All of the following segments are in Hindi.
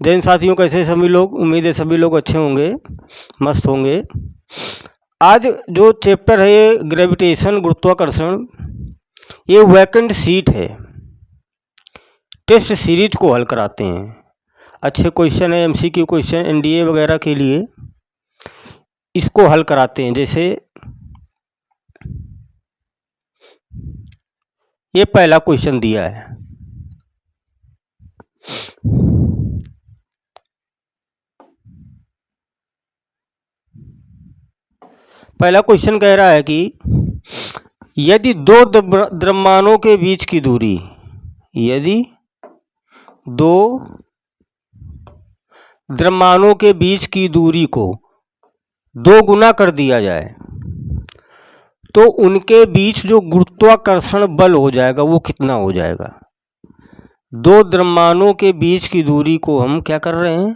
जैन साथियों, कैसे सभी लोग? उम्मीद है सभी लोग अच्छे होंगे, मस्त होंगे। आज जो चैप्टर है ये ग्रेविटेशन, गुरुत्वाकर्षण, ये वैकेंट सीट है। टेस्ट सीरीज को हल कराते हैं। अच्छे क्वेश्चन है, एमसीक्यू क्वेश्चन एनडीए वगैरह के लिए इसको हल कराते हैं। जैसे ये पहला क्वेश्चन दिया है, पहला क्वेश्चन कह रहा है कि यदि दो द्रव्यमानों के बीच की दूरी, यदि दो द्रव्यमानों के बीच की दूरी को 2 गुना कर दिया जाए तो उनके बीच जो गुरुत्वाकर्षण बल हो जाएगा वो कितना हो जाएगा। 2 द्रव्यमानों के बीच की दूरी को हम क्या कर रहे हैं,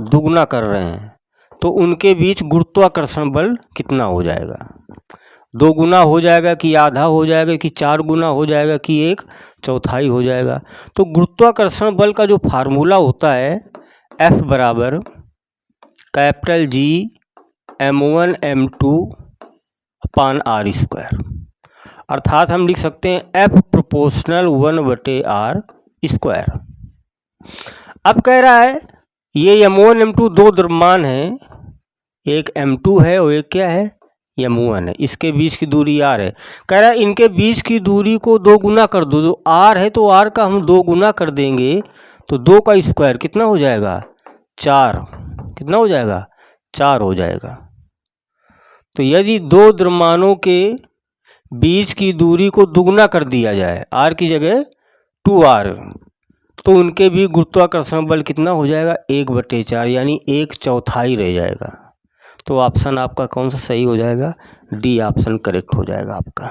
दुगुना कर रहे हैं, तो उनके बीच गुरुत्वाकर्षण बल कितना हो जाएगा। 2 गुना हो जाएगा कि आधा हो जाएगा कि 4 गुना हो जाएगा कि 1/4 हो जाएगा। तो गुरुत्वाकर्षण बल का जो फार्मूला होता है F बराबर कैपिटल G m1 m2 अपान r², अर्थात हम लिख सकते हैं F प्रोपोर्शनल 1/r²। अब कह रहा है ये m1 m2 दो द्रव्यमान हैं, एक m2 है और एक क्या है, m1 है। इसके बीच की दूरी r है। कह रहा है इनके बीच की दूरी को 2 गुना कर दो। जो r है तो r का हम 2 गुना कर देंगे तो 2 का स्क्वायर कितना हो जाएगा, 4। कितना हो जाएगा, 4 हो जाएगा। तो यदि 2 द्रव्यमानों के बीच की दूरी को दुगना कर दिया जाए, r की जगह 2r, तो उनके भी गुरुत्वाकर्षण बल कितना हो जाएगा, 1/4 यानी 1/4 रह जाएगा। तो ऑप्शन आपका कौन सा सही हो जाएगा, डी ऑप्शन करेक्ट हो जाएगा आपका।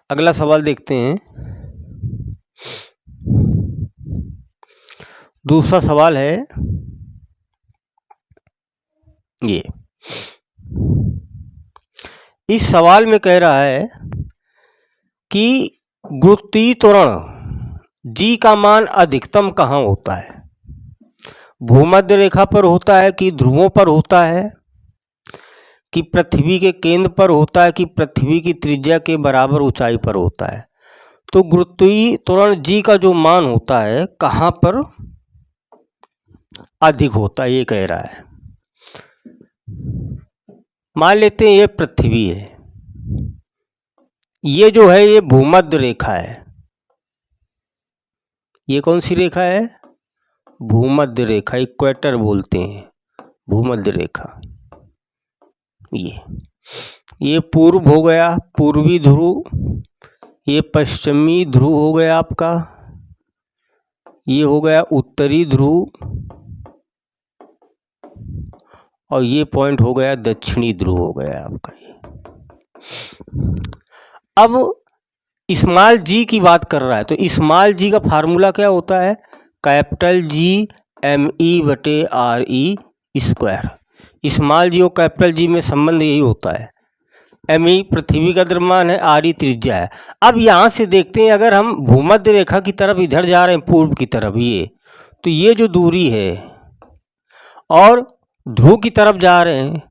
अगला सवाल देखते हैं। दूसरा सवाल है ये, इस सवाल में कह रहा है कि गुरुत्वीय त्वरण G का मान अधिकतम कहाँ होता है। भूमध्य रेखा पर होता है कि ध्रुवों पर होता है कि पृथ्वी के केंद्र पर होता है कि पृथ्वी की त्रिज्या के बराबर ऊंचाई पर होता है। तो गुरुत्वीय त्वरण G का जो मान होता है कहाँ पर अधिक होता है, ये कह रहा है। मान लेते हैं ये पृथ्वी है, ये जो है ये भूमध्य रेखा है। ये कौन सी रेखा है, भूमध्य रेखा, इक्वेटर बोलते हैं, भूमध्य रेखा। ये पूर्व हो गया, पूर्वी ध्रुव, ये पश्चिमी ध्रुव हो गया आपका, ये हो गया उत्तरी ध्रुव, और ये पॉइंट हो गया दक्षिणी ध्रुव हो गया आपका ये। अब स्मॉल जी की बात कर रहा है, तो स्मॉल जी का फार्मूला क्या होता है, कैपिटल G me/re²। स्मॉल जी और कैपिटल G में संबंध यही होता है। me पृथ्वी का द्रव्यमान है, re त्रिज्या है। अब यहाँ से देखते हैं, अगर हम भूमध्य रेखा की तरफ इधर जा रहे हैं पूर्व की तरफ, ये तो ये जो दूरी है, और ध्रुव की तरफ जा रहे हैं,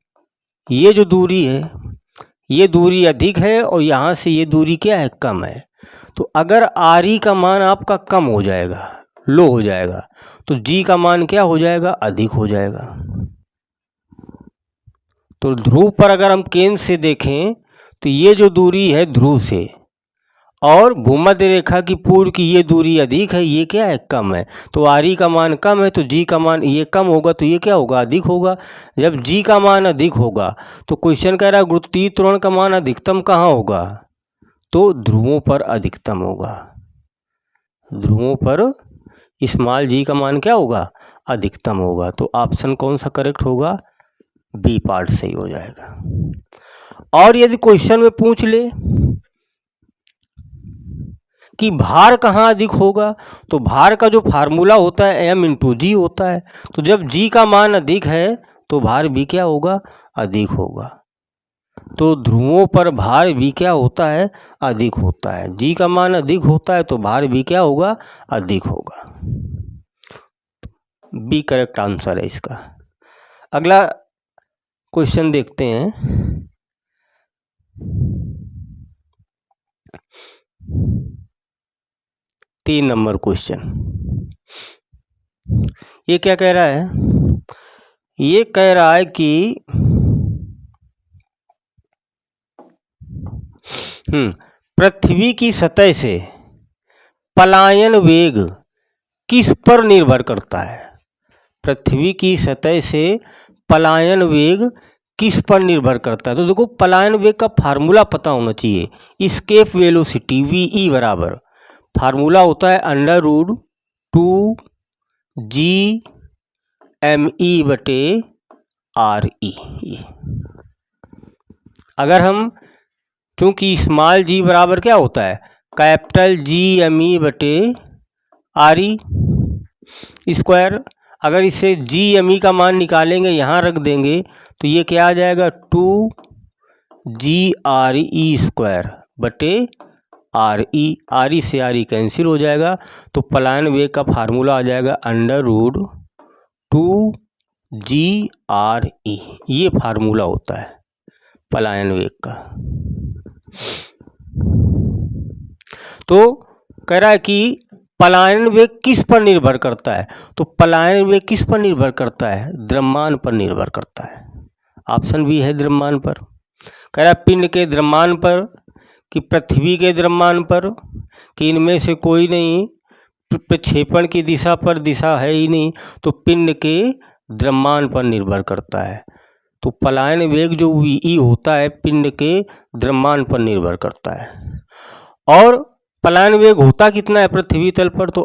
ये जो दूरी है, ये दूरी अधिक है और यहाँ से ये दूरी क्या है, कम है। तो अगर re का मान आपका कम हो जाएगा, लो हो जाएगा, तो G का मान क्या हो जाएगा, अधिक हो जाएगा। तो ध्रुव पर अगर हम केंद्र से देखें तो ये जो दूरी है ध्रुव से और भूमध्य रेखा की पूर्व की ये दूरी अधिक है, ये क्या है, कम है। तो re का मान कम है तो G का मान, ये कम होगा तो ये क्या होगा, अधिक होगा। जब G का मान अधिक होगा तो क्वेश्चन कह रहा है गुरुत्वीय त्वरण का मान अधिकतम कहाँ होगा, तो ध्रुवों पर अधिकतम होगा। ध्रुवों पर स्मॉल G का मान क्या होगा, अधिकतम होगा। तो ऑप्शन कौन सा करेक्ट होगा, बी पार्ट सही हो जाएगा। और यदि क्वेश्चन में पूछ ले कि भार कहाँ अधिक होगा, तो भार का जो फार्मूला होता है m/g होता है। तो जब G का मान अधिक है तो भार भी क्या होगा, अधिक होगा। तो ध्रुवों पर भार भी क्या होता है, अधिक होता है। G का मान अधिक होता है तो भार भी क्या होगा, अधिक होगा। बी करेक्ट आंसर है इसका। अगला क्वेश्चन देखते हैं। तीन नंबर क्वेश्चन, ये क्या कह रहा है? ये कह रहा है कि पृथ्वी की सतह से पलायन वेग किस पर निर्भर करता है? पृथ्वी की सतह से पलायन वेग किस पर निर्भर करता है? तो देखो, पलायन वेग का फार्मूला पता होना चाहिए। एस्केप वेलोसिटी वी बराबर फार्मूला होता है √2GME/RE। अगर हम, चूंकि स्मॉल जी बराबर क्या होता है, कैपिटल GME/RE स्क्वायर। अगर इससे GME का मान निकालेंगे, यहाँ रख देंगे, तो ये क्या आ जाएगा 2GRE स्क्वायर बटे RE। RE से RE कैंसिल हो जाएगा, तो पलायन वेग का फार्मूला आ जाएगा √2GRE। ये फार्मूला होता है पलायन वेग का। तो कह रहा है कि पलायन वेग किस पर निर्भर करता है? तो पलायन वेग किस पर निर्भर करता है? द्रव्यमान पर निर्भर करता है। ऑप्शन बी है द्रव्यमान पर। कह रहा है पिंड के द्रव्यमान पर कि पृथ्वी के द्रव्यमान पर, कि इनमें से कोई नहीं, प्रक्षेपण की दिशा पर दिशा है ही नहीं, तो पिंड के द्रव्यमान पर निर्भर करता है। तो पलायन वेग जो वी होता है पिंड के द्रव्यमान पर निर्भर करता है। और पलायन वेग होता कितना है पृथ्वी तल पर? तो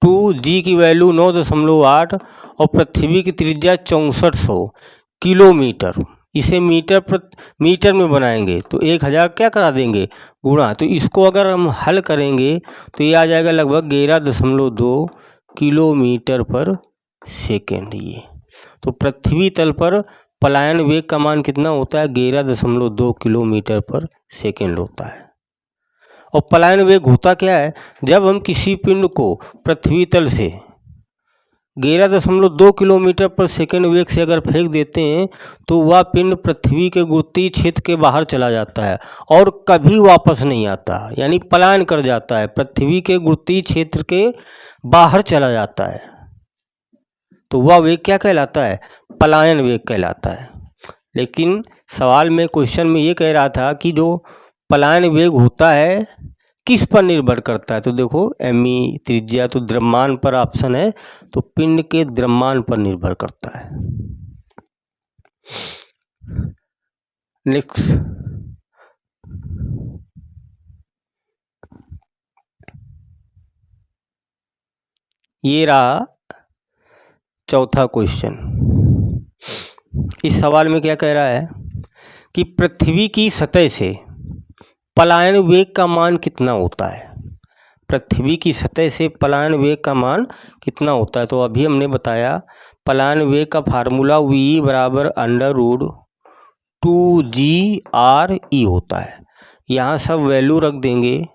√2G की वैल्यू 9.8 और पृथ्वी की त्रिज्या 6400 किलोमीटर। इसे मीटर में बनाएंगे तो 1000 क्या करा देंगे गुणा। तो इसको अगर हम हल करेंगे तो ये आ जाएगा लगभग 11.2 किलोमीटर पर सेकेंड। ये तो पृथ्वी तल पर पलायन वेग का मान कितना होता है? 11.2 किलोमीटर पर सेकेंड होता है। और पलायन वेग होता क्या है? जब हम किसी पिंड को पृथ्वी तल से 11.2 किलोमीटर पर सेकेंड वेग से अगर फेंक देते हैं तो वह पिंड पृथ्वी के गुरुत्वीय क्षेत्र के बाहर चला जाता है और कभी वापस नहीं आता, यानी पलायन कर जाता है, पृथ्वी के गुरुत्वीय क्षेत्र के बाहर चला जाता है। तो वह वेग क्या कहलाता है? पलायन वेग कहलाता है। लेकिन सवाल में, क्वेश्चन में ये कह रहा था कि जो पलायन वेग होता है किस पर निर्भर करता है? तो देखो ME त्रिज्या तो द्रव्यमान पर ऑप्शन है, तो पिंड के द्रव्यमान पर निर्भर करता है। नेक्स्ट, ये रहा चौथा क्वेश्चन। इस सवाल में क्या कह रहा है कि पृथ्वी की सतह से पलायन वेग का मान कितना होता है? पृथ्वी की सतह से पलायन वेग का मान कितना होता है? तो अभी हमने बताया पलायन वेग का फार्मूला V बराबर √2GRE होता है। यहाँ सब वैल्यू रख देंगे।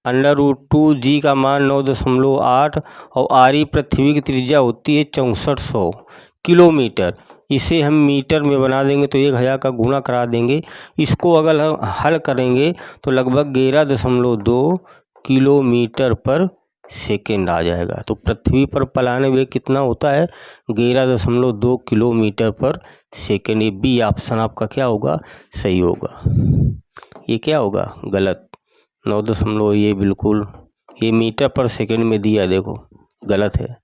√2G का मान 9.8 और RE पृथ्वी की त्रिज्या होती है 6400 किलोमीटर। इसे हम मीटर में बना देंगे तो 1000 का गुणा करा देंगे। इसको अगर हम हल करेंगे तो लगभग 11.2 किलोमीटर पर सेकेंड आ जाएगा। तो पृथ्वी पर पलायन वेग कितना होता है? 11.2 किलोमीटर पर सेकेंड। ये बी ऑप्शन आपका क्या होगा? सही होगा। ये क्या होगा? गलत। 9 ये बिल्कुल, ये मीटर पर सेकेंड में दिया, देखो गलत है।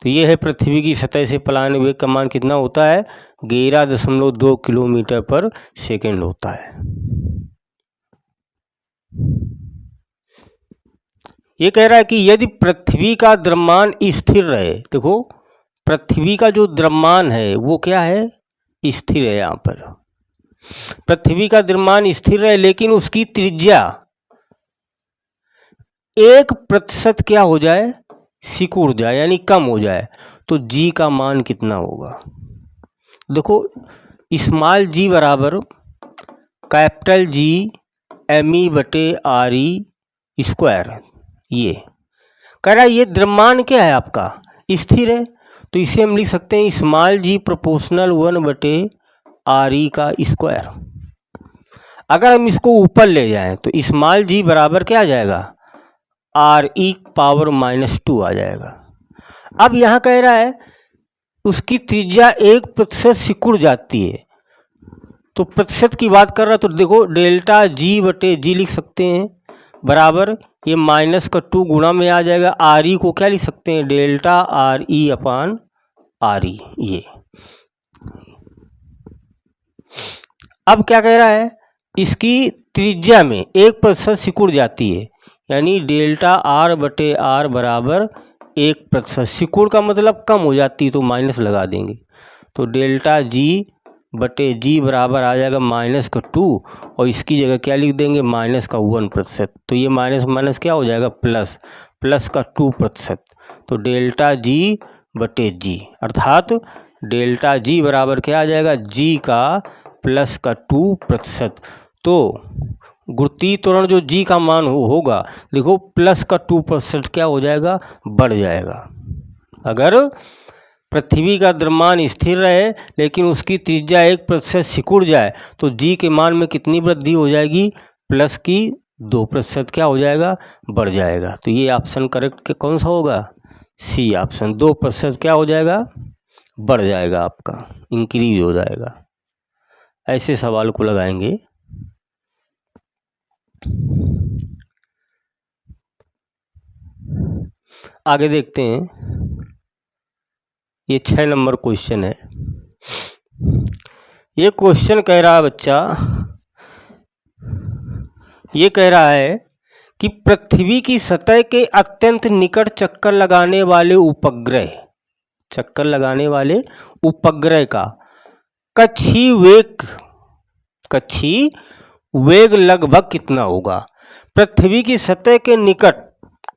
तो ये है पृथ्वी की सतह से पलायन वेग का मान कितना होता है? 11.2 किलोमीटर पर सेकेंड होता है। ये कह रहा है कि यदि पृथ्वी का द्रव्यमान स्थिर रहे, देखो पृथ्वी का जो द्रव्यमान है वो क्या है? स्थिर है। यहाँ पर पृथ्वी का द्रव्यमान स्थिर है लेकिन उसकी त्रिज्या 1% क्या हो जाए? सिकुड़ जाए, यानी कम हो जाए, तो G का मान कितना होगा? देखो स्मॉल g बराबर कैपिटल GME/RE स्क्वायर। ये कह रहा है ये द्रव्यमान क्या है आपका? स्थिर है, तो इसे हम लिख सकते हैं स्मॉल जी प्रोपोर्शनल 1/RE का स्क्वायर। अगर हम इसको ऊपर ले जाएं तो स्मॉल जी बराबर क्या आ जाएगा, RE पावर -2 आ जाएगा। अब यहाँ कह रहा है उसकी त्रिज्या 1% सिकुड़ जाती है, तो प्रतिशत की बात कर रहा है, तो देखो डेल्टा G/G लिख सकते हैं बराबर ये -2 गुणा में आ जाएगा। RE को क्या लिख सकते हैं, डेल्टा RE/RE। ये अब क्या कह रहा है, इसकी त्रिज्या में 1% सिकुड़ जाती है, यानी डेल्टा R/R बराबर 1%। सिकुड़ का मतलब कम हो जाती है, तो माइनस लगा देंगे, तो डेल्टा G/G बराबर आ जाएगा -2, और इसकी जगह क्या लिख देंगे, -1%। तो ये माइनस माइनस क्या हो जाएगा, प्लस का 2%। तो डेल्टा G/G अर्थात डेल्टा G बराबर क्या आ जाएगा, G का प्लस का 2%। तो गुरुत्वीय त्वरण जो G का मान होगा, देखो प्लस का 2% क्या हो जाएगा, बढ़ जाएगा। अगर पृथ्वी का द्रव्यमान स्थिर रहे लेकिन उसकी त्रिज्या 1% सिकुड़ जाए तो G के मान में कितनी वृद्धि हो जाएगी, प्लस की 2% क्या हो जाएगा, बढ़ जाएगा। तो ये ऑप्शन करेक्ट कौन सा होगा, सी ऑप्शन। 2% क्या हो जाएगा, बढ़ जाएगा, आपका इंक्रीज हो जाएगा। ऐसे सवाल को लगाएंगे। आगे देखते हैं, ये 6 नंबर क्वेश्चन है। ये क्वेश्चन कह रहा है बच्चा, ये कह रहा है कि पृथ्वी की सतह के अत्यंत निकट चक्कर लगाने वाले उपग्रह का कक्षीय वेग लगभग कितना होगा। पृथ्वी की सतह के निकट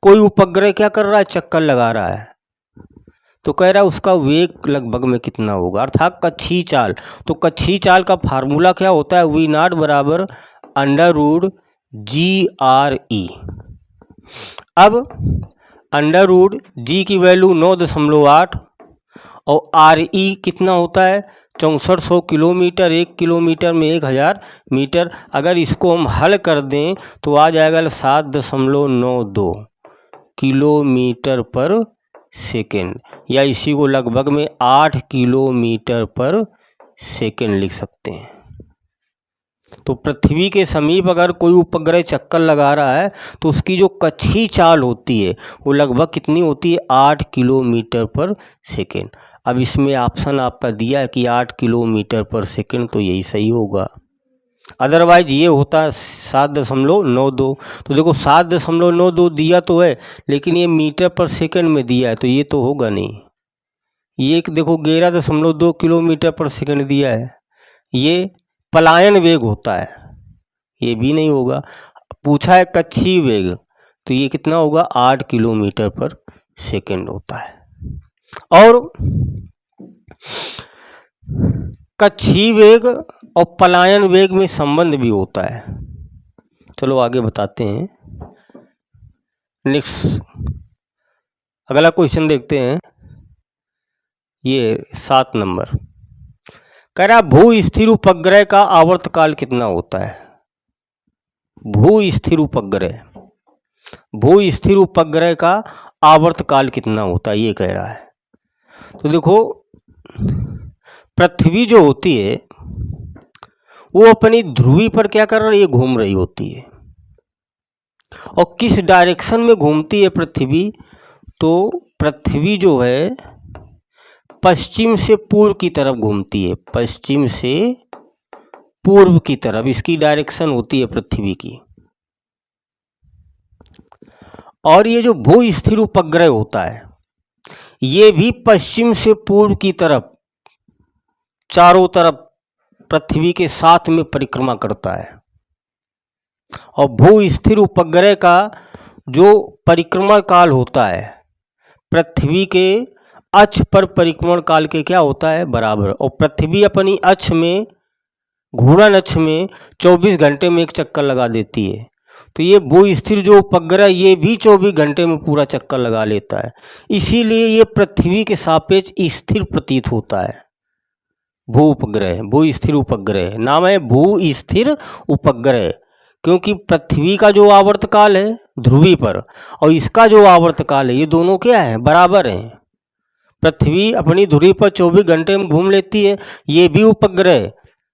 कोई उपग्रह क्या कर रहा है, चक्कर लगा रहा है, तो कह रहा है उसका वेग लगभग में कितना होगा, अर्थात कक्षीय चाल। तो कक्षीय चाल का फार्मूला क्या होता है, V0 बराबर √GRE। अब √G की वैल्यू 9.8 और RE कितना होता है, 6400 किलोमीटर, 1 किलोमीटर में 1000 मीटर। अगर इसको हम हल कर दें तो आ जाएगा 7.92 किलोमीटर पर सेकेंड, या इसी को लगभग में 8 किलोमीटर पर सेकेंड लिख सकते हैं। तो पृथ्वी के समीप अगर कोई उपग्रह चक्कर लगा रहा है तो उसकी जो कक्षीय चाल होती है वो लगभग कितनी होती है, 8 किलोमीटर पर सेकेंड। अब इसमें ऑप्शन आपका दिया है कि 8 किलोमीटर पर सेकेंड, तो यही सही होगा। अदरवाइज ये होता 7.92। तो देखो 7.92 दिया तो है, लेकिन ये मीटर पर सेकंड में दिया है, तो ये तो होगा नहीं। ये देखो 11.2 किलोमीटर पर सेकंड दिया है, ये पलायन वेग होता है, ये भी नहीं होगा। पूछा है कक्षीय वेग, तो ये कितना होगा, 8 किलोमीटर पर सेकंड होता है। और कक्षीय वेग और पलायन वेग में संबंध भी होता है। चलो आगे बताते हैं। नेक्स्ट अगला क्वेश्चन देखते हैं, ये 7 नंबर कह रहा भू स्थिर उपग्रह का आवर्तकाल कितना होता है। भू स्थिर उपग्रह का आवर्तकाल कितना होता है, ये कह रहा है। तो देखो पृथ्वी जो होती है वो अपनी ध्रुवी पर क्या कर रही है, घूम रही होती है। और किस डायरेक्शन में घूमती है पृथ्वी, तो पृथ्वी जो है पश्चिम से पूर्व की तरफ घूमती है, पश्चिम से पूर्व की तरफ इसकी डायरेक्शन होती है पृथ्वी की। और ये जो भू स्थिर उपग्रह होता है ये भी पश्चिम से पूर्व की तरफ चारों तरफ पृथ्वी के साथ में परिक्रमा करता है। और भू स्थिर उपग्रह का जो परिक्रमा काल होता है पृथ्वी के अक्ष पर परिक्रमण काल के क्या होता है, बराबर। और पृथ्वी अपनी अक्ष में, घूर्णन अक्ष में 24 घंटे में एक चक्कर लगा देती है। तो ये भू स्थिर जो उपग्रह ये भी 24 घंटे में पूरा चक्कर लगा लेता है, इसीलिए ये पृथ्वी के सापेक्ष स्थिर प्रतीत होता है। भू उपग्रह, भू स्थिर उपग्रह नाम है भू स्थिर उपग्रह, क्योंकि पृथ्वी का जो आवर्तकाल है ध्रुवी पर और इसका जो आवर्तकाल है ये दोनों क्या है, बराबर हैं। पृथ्वी अपनी धुरी पर 24 घंटे में घूम लेती है, ये भी उपग्रह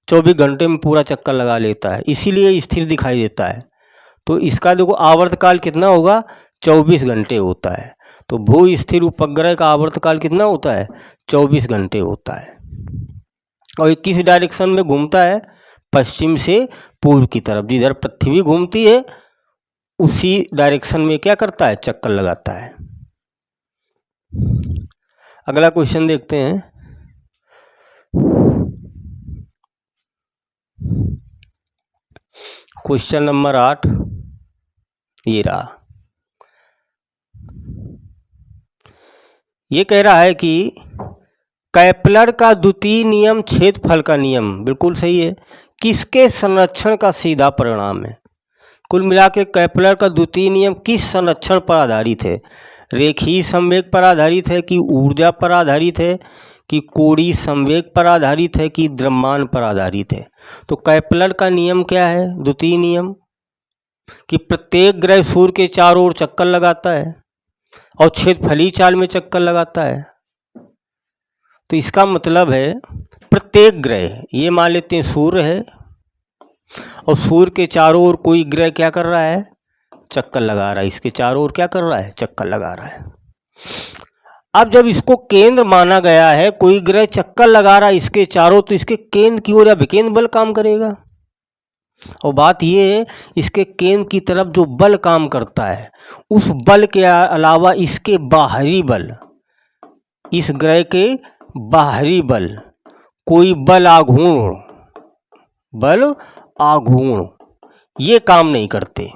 24 घंटे में पूरा चक्कर लगा लेता है, इसीलिए स्थिर दिखाई देता है। तो इसका देखो आवर्तकाल कितना होगा, 24 घंटे होता है। तो भू स्थिर उपग्रह का आवर्तकाल कितना होता है, 24 घंटे होता है। और ये किस डायरेक्शन में घूमता है, पश्चिम से पूर्व की तरफ, जिधर पृथ्वी घूमती है उसी डायरेक्शन में क्या करता है, चक्कर लगाता है। अगला क्वेश्चन देखते हैं। क्वेश्चन नंबर 8 ये रहा। ये कह रहा है कि केपलर का द्वितीय नियम क्षेत्रफल का नियम, बिल्कुल सही है, किसके संरक्षण का सीधा परिणाम है। कुल मिला के केपलर का द्वितीय नियम किस संरक्षण पर आधारित है, रेखीय संवेग पर आधारित है कि ऊर्जा पर आधारित है कि कोणीय संवेग पर आधारित है कि द्रव्यमान पर आधारित है। तो केपलर का नियम क्या है, द्वितीय नियम, कि प्रत्येक ग्रह सूर्य के चारों ओर चक्कर लगाता है और क्षेत्रफलीय चाल में चक्कर लगाता है। तो इसका मतलब है प्रत्येक ग्रह, ये मान लेते हैं सूर्य है और सूर्य के चारों ओर कोई ग्रह क्या कर रहा है, चक्कर लगा रहा है, इसके चारों ओर क्या कर रहा है, चक्कर लगा रहा है। अब जब इसको केंद्र माना गया है, कोई ग्रह चक्कर लगा रहा है इसके चारों, तो इसके केंद्र की ओर या विकेंद्र बल काम करेगा। और बात ये है इसके केंद्र की तरफ जो बल काम करता है उस बल के अलावा इसके बाहरी बल, इस ग्रह के बाहरी बल, कोई बल आघूर्ण ये काम नहीं करते,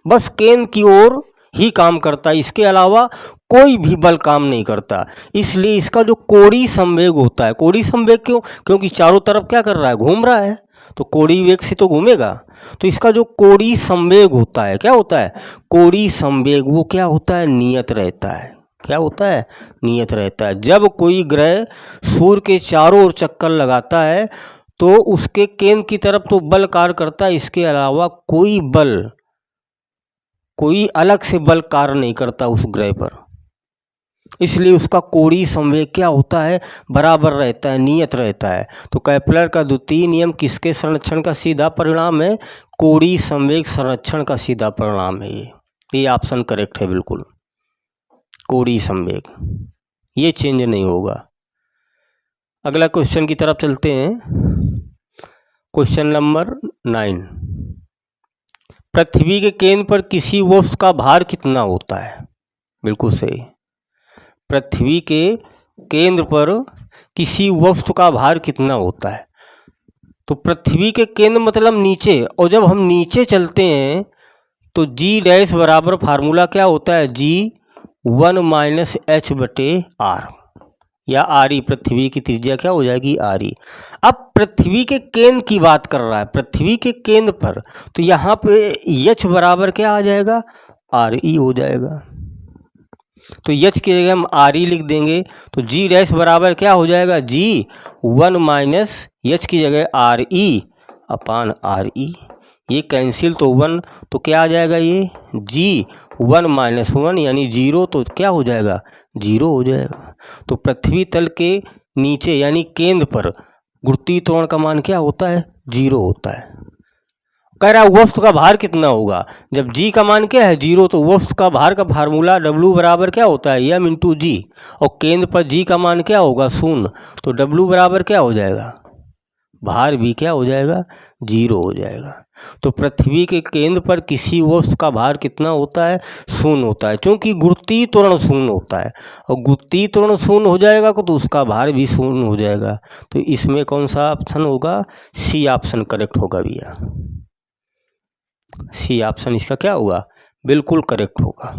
बस केंद्र की ओर ही काम करता है, इसके अलावा कोई भी बल काम नहीं करता। इसलिए इसका जो कोणीय संवेग होता है, कोणीय संवेग क्यों, क्योंकि चारों तरफ क्या कर रहा है, घूम रहा है, तो कोणीय वेग से तो घूमेगा। तो इसका जो कोणीय संवेग होता है, क्या होता है, कोणीय संवेग, वो क्या होता है, नियत रहता है। क्या होता है, नियत रहता है। जब कोई ग्रह सूर्य के चारों ओर चक्कर लगाता है तो उसके केंद्र की तरफ तो बल कार्य करता है, इसके अलावा कोई बल, कोई अलग से बल कार्य नहीं करता उस ग्रह पर, इसलिए उसका कोणीय संवेग क्या होता है, बराबर रहता है, नियत रहता है। तो केपलर का द्वितीय नियम किसके संरक्षण का सीधा परिणाम है, कोणीय संवेग संरक्षण का सीधा परिणाम है। ये ऑप्शन करेक्ट है बिल्कुल, कोणीय संवेग, ये चेंज नहीं होगा। अगला क्वेश्चन की तरफ चलते हैं। क्वेश्चन नंबर 9, पृथ्वी के केंद्र पर किसी वस्तु का भार कितना होता है, बिल्कुल सही, पृथ्वी के केंद्र पर किसी वस्तु का भार कितना होता है। तो पृथ्वी के केंद्र मतलब नीचे, और जब हम नीचे चलते हैं तो जी डैश बराबर फार्मूला क्या होता है, G1 - h/r, या आर ई, पृथ्वी की त्रिज्या क्या हो जाएगी, आर ई। अब पृथ्वी के केंद्र की बात कर रहा है, पृथ्वी के केंद्र पर, तो यहाँ पे h बराबर क्या आ जाएगा, आर ई हो जाएगा। तो h की जगह हम आर ई लिख देंगे, तो जी डैश बराबर क्या हो जाएगा, G1 - h की जगह R E upon R E, ये कैंसिल, तो 1 तो क्या आ जाएगा, ये G1 - 1 यानी 0, तो क्या हो जाएगा, 0 हो जाएगा। तो पृथ्वी तल के नीचे यानी केंद्र पर गुरुत्वीय त्वरण का मान क्या होता है, 0 होता है। कह रहा है वस्तु का भार कितना होगा, जब G का मान क्या है, 0, तो वस्तु का भार का फार्मूला W बराबर क्या होता है, m × G, और केंद्र पर G का मान क्या होगा, 0, तो W बराबर क्या हो जाएगा, भार भी क्या हो जाएगा, 0 हो जाएगा। तो पृथ्वी के केंद्र पर किसी वस्तु का भार कितना होता है, 0 होता है, क्योंकि गुरुत्वीय त्वरण 0 होता है, और गुरुत्वीय त्वरण 0 हो जाएगा तो उसका भार भी 0 हो जाएगा। तो इसमें कौन सा ऑप्शन होगा, सी ऑप्शन करेक्ट होगा भैया, सी ऑप्शन इसका क्या होगा, बिल्कुल करेक्ट होगा।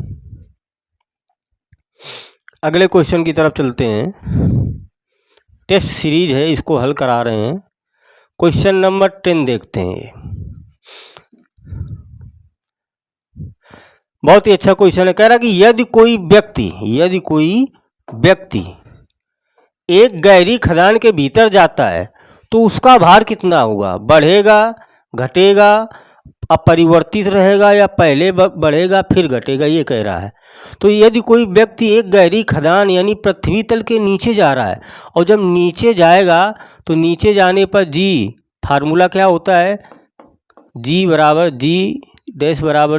अगले क्वेश्चन की तरफ चलते हैं, टेस्ट सीरीज है, इसको हल करा रहे हैं। क्वेश्चन नंबर 10 देखते हैं। बहुत ही अच्छा क्वेश्चन है। कह रहा कि यदि कोई व्यक्ति एक गहरी खदान के भीतर जाता है तो उसका भार कितना होगा? बढ़ेगा, घटेगा, अपरिवर्तित रहेगा या पहले बढ़ेगा फिर घटेगा, ये कह रहा है। तो यदि कोई व्यक्ति एक गहरी खदान यानी पृथ्वी तल के नीचे जा रहा है और जब नीचे जाएगा तो नीचे जाने पर जी, फार्मूला क्या होता है? जी बराबर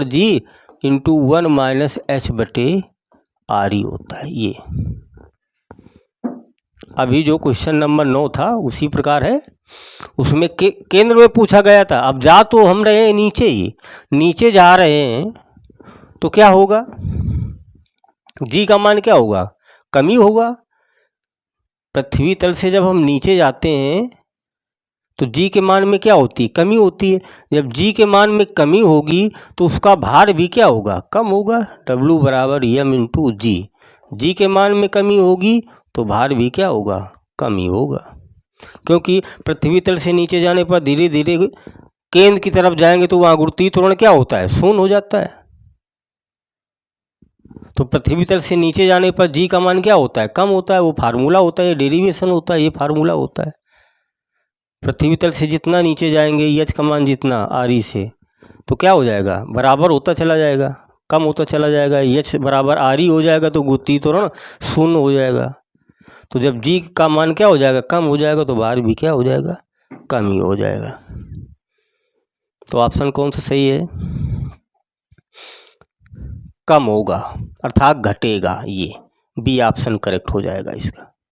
जी इंटू 1 - h/r होता है। ये अभी जो क्वेश्चन नंबर 9 था उसी प्रकार है, उसमें केंद्र में पूछा गया था। अब जा तो हम रहे हैं नीचे जा रहे हैं तो क्या होगा? जी का मान क्या होगा? कमी होगा। पृथ्वी तल से जब हम नीचे जाते हैं तो जी के मान में क्या होती है? कमी होती है। जब जी के मान में कमी होगी तो उसका भार भी क्या होगा? कम होगा। W बराबर m इंटू जी। जी के मान में कमी होगी तो भार भी क्या होगा? कम ही होगा, क्योंकि पृथ्वी तल से नीचे जाने पर धीरे धीरे केंद्र की तरफ जाएंगे तो वहाँ गुरुत्वीय त्वरण क्या होता है? शून्य हो जाता है। तो पृथ्वी तल से नीचे जाने पर जी का मान क्या होता है? कम होता है। वो फार्मूला होता है, डेरिवेशन होता है, ये फार्मूला होता है। पृथ्वी तल से जितना नीचे जाएंगे एच का मान जितना आर से, तो क्या हो जाएगा? बराबर होता चला जाएगा, कम होता चला जाएगा। एच बराबर आर हो जाएगा तो गुरुत्वीय त्वरण शून्य हो जाएगा। तो जब जी का मान क्या हो जाएगा? कम हो जाएगा तो भार भी क्या हो जाएगा? कम ही हो जाएगा। तो ऑप्शन कौन सा सही है? कम होगा अर्थात घटेगा। ये बी ऑप्शन करेक्ट हो जाएगा इसका।